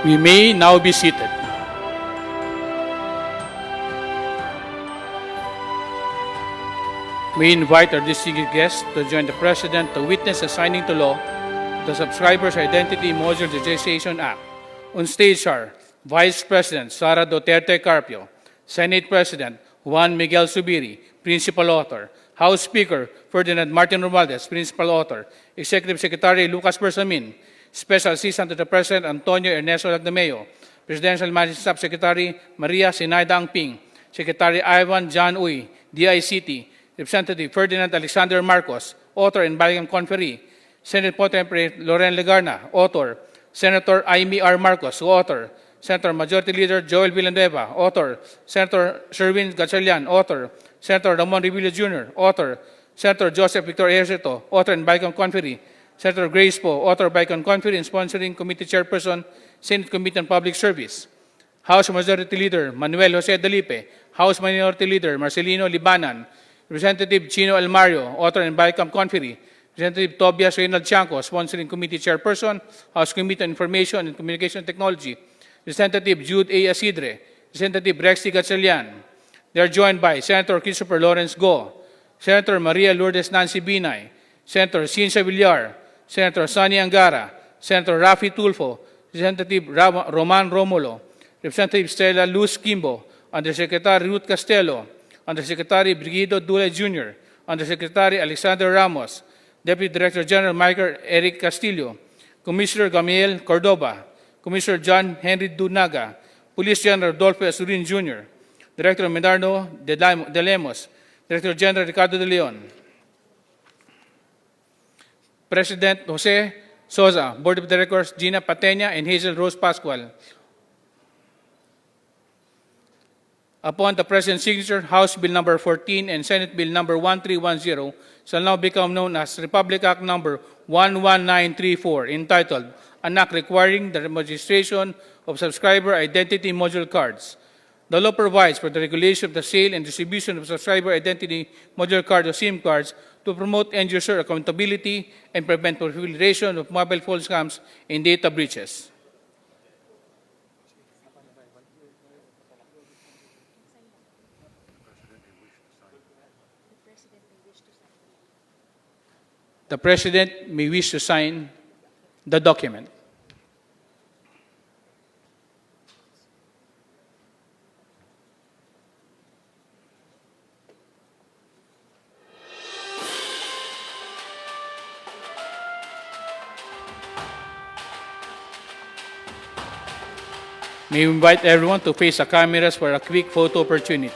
We may now be seated. We invite our distinguished guests to join the President to witness the signing to law of the Subscribers Identity Module Digitization Act. On stage are Vice President Sara Duterte Carpio, Senate President Juan Miguel Zubiri, Principal Author, House Speaker Ferdinand Martin Romualdez, Principal Author, Executive Secretary Lucas Bersamin, Special Assistant to the President Antonio Ernesto Lagdameo, Presidential Managing Staff Secretary Maria Sinaida Angping, Secretary Ivan John Uy, DICT, Representative Ferdinand Alexander Marcos, Author and Baligang Conferee, Senate Pro Tempore Loren Legarna, Author, Senator Amy R. Marcos, Author, Senator Majority Leader Joel Villanueva, Author, Senator Sherwin Gatchalian, Author, Senator Ramon Revilla Jr., Author, Senator Joseph Victor Ejercito, Author and Baligang Conferee, Senator Grace Poe, Author, Baligang Conferee and Sponsoring Committee Chairperson, Senate Committee on Public Service, House Majority Leader Manuel Jose Dalipe, House Minority Leader Marcelino Libanan, Representative Chino Almario, Author and Baligang Conferee, Representative Tobias Reynald Chanco, Sponsoring Committee Chairperson, House Committee on Information and Communication Technology, Representative Jude A. Asidre, Representative Rexy Gatchalian. They are joined by Senator Christopher Lawrence Go, Senator Maria Lourdes Nancy Binay, Senator Ciencia Villar, Senator Sonny Angara, Senator Rafi Tulfo, Representative Roman Romulo, Representative Stella Luz Kimbo, Undersecretary Ruth Castello, Undersecretary Brigido Dule Jr., Undersecretary Alexander Ramos, Deputy Director General Michael Eric Castillo, Commissioner Gamiel Cordoba, Commissioner John Henry Dunaga, Police General Rodolfo Asurin Jr., Director Medardo de Lemos, Director General Ricardo de Leon, President Jose Sosa, Board of Directors Gina Patena and Hazel Rose Pascual. Upon the President's signature, House Bill Number 14 and Senate Bill Number 1310 shall now become known as Republic Act Number 11934, entitled An Act Requiring the Registration of Subscriber Identity Module Cards. The law provides for the regulation of the sale and distribution of subscriber identity module cards or SIM cards to promote end-user accountability and prevent proliferation of mobile phone scams and data breaches. The President may wish to sign the document. May we invite everyone to face the cameras for a quick photo opportunity.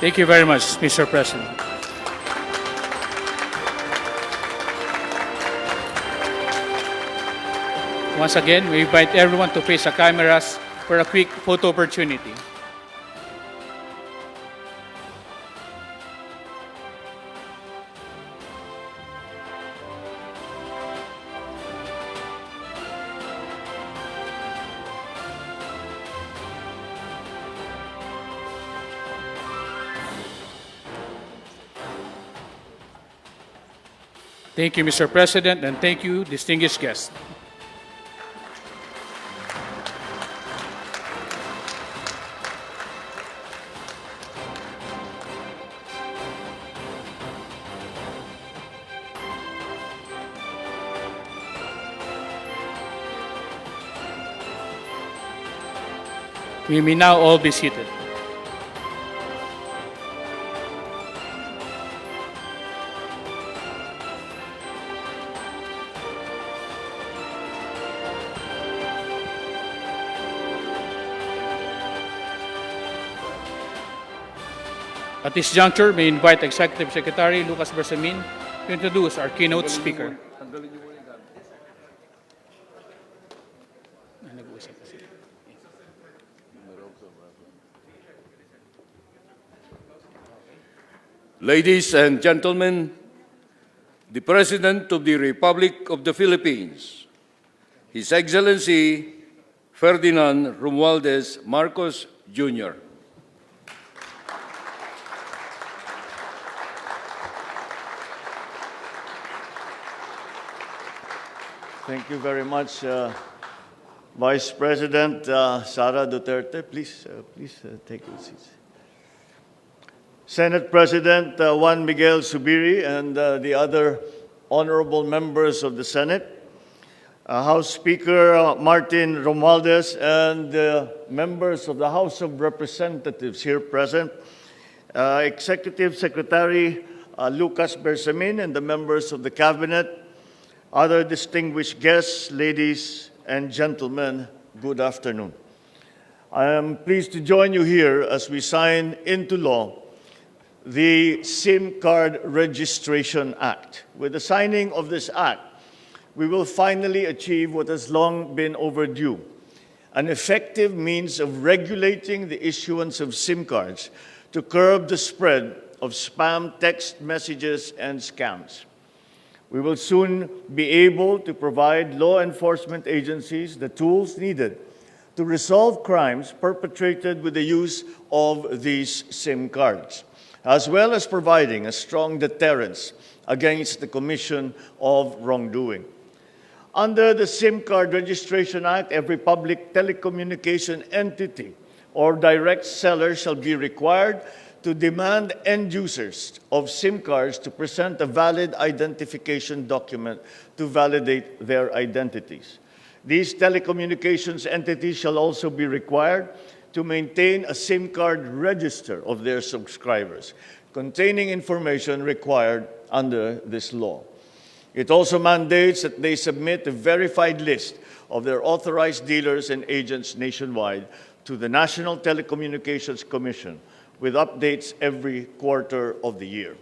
Thank you very much, Mr. President. Once again, we invite everyone to face the cameras for a quick photo opportunity. Thank you, Mr. President, and thank you, distinguished guests. We may now all be seated. At this juncture, may invite Executive Secretary Lucas Bersamin to introduce our keynote speaker. Ladies and gentlemen, the President of the Republic of the Philippines, His Excellency Ferdinand Romualdez Marcos, Jr. Thank you very much, Vice President Sara Duterte. Please take your seats. Senate President Juan Miguel Zubiri and the other honorable members of the Senate, House Speaker Martin Romualdez, and members of the House of Representatives here present, Executive Secretary Lucas Bersamin, and the members of the Cabinet, other distinguished guests, ladies and gentlemen, good afternoon. I am pleased to join you here as we sign into law the SIM Card Registration Act. With the signing of this act, we will finally achieve what has long been overdue, an effective means of regulating the issuance of SIM cards to curb the spread of spam text messages and scams. We will soon be able to provide law enforcement agencies the tools needed to resolve crimes perpetrated with the use of these SIM cards, as well as providing a strong deterrence against the commission of wrongdoing. Under the SIM Card Registration Act, every public telecommunication entity or direct seller shall be required to demand end users of SIM cards to present a valid identification document to validate their identities. These telecommunications entities shall also be required to maintain a SIM card register of their subscribers, containing information required under this law. It also mandates that they submit a verified list of their authorized dealers and agents nationwide to the National Telecommunications Commission, with updates every quarter of the year.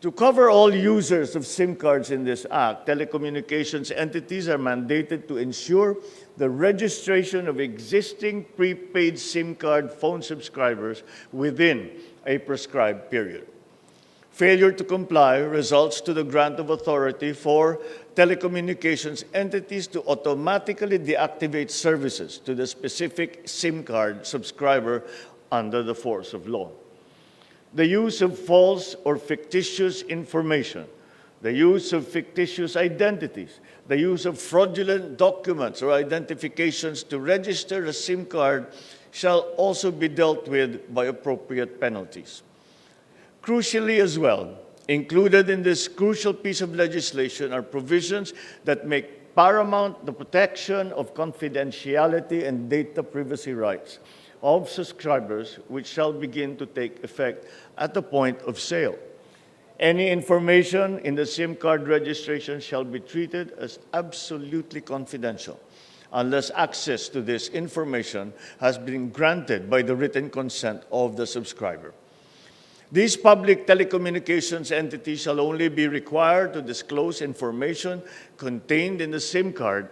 To cover all users of SIM cards in this act, telecommunications entities are mandated to ensure the registration of existing prepaid SIM card phone subscribers within a prescribed period. Failure to comply results to the grant of authority for telecommunications entities to automatically deactivate services to the specific SIM card subscriber under the force of law. The use of false or fictitious information, the use of fictitious identities, the use of fraudulent documents or identifications to register a SIM card shall also be dealt with by appropriate penalties. Crucially as well, included in this crucial piece of legislation are provisions that make paramount the protection of confidentiality and data privacy rights of subscribers, which shall begin to take effect at the point of sale. Any information in the SIM card registration shall be treated as absolutely confidential unless access to this information has been granted by the written consent of the subscriber. These public telecommunications entities shall only be required to disclose information contained in the SIM card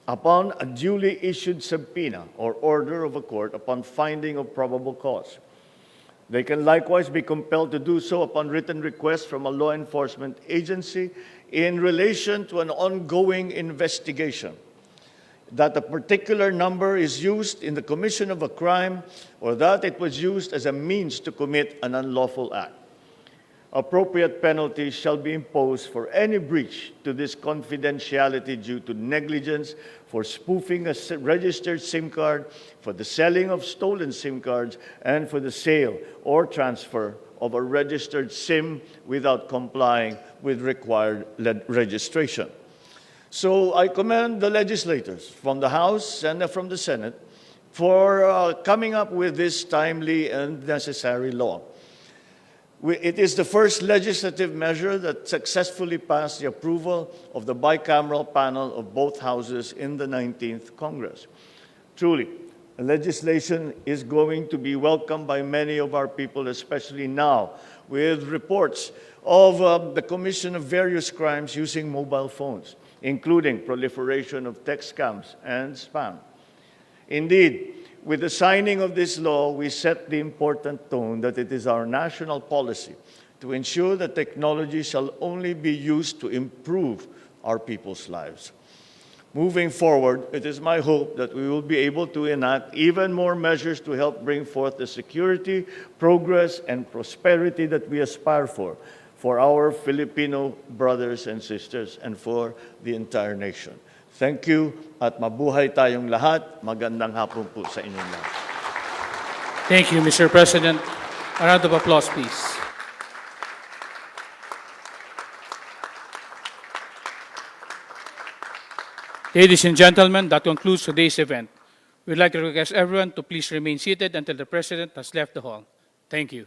upon a duly issued subpoena or order of a court upon finding of probable cause. They can likewise be compelled to do so upon written request from a law enforcement agency in relation to an ongoing investigation, that a particular number is used in the commission of a crime or that it was used as a means to commit an unlawful act. Appropriate penalties shall be imposed for any breach to this confidentiality due to negligence, for spoofing a registered SIM card, for the selling of stolen SIM cards, and for the sale or transfer of a registered SIM without complying with required registration. So I commend the legislators from the House and from the Senate for coming up with this timely and necessary law. It is the first legislative measure that successfully passed the approval of the bicameral panel of both houses in the 19th Congress. Truly, legislation is going to be welcomed by many of our people, especially now, with reports of the commission of various crimes using mobile phones, including proliferation of text scams and spam. Indeed, with the signing of this law, we set the important tone that it is our national policy to ensure that technology shall only be used to improve our people's lives. Moving forward, it is my hope that we will be able to enact even more measures to help bring forth the security, progress, and prosperity that we aspire for our Filipino brothers and sisters, and for the entire nation. Thank you at mabuhay tayong lahat. Magandang hapon po sa inyong lahat. Thank you, Mr. President. A round of applause, please. Ladies and gentlemen, that concludes today's event. We'd like to request everyone to please remain seated until the President has left the hall. Thank you.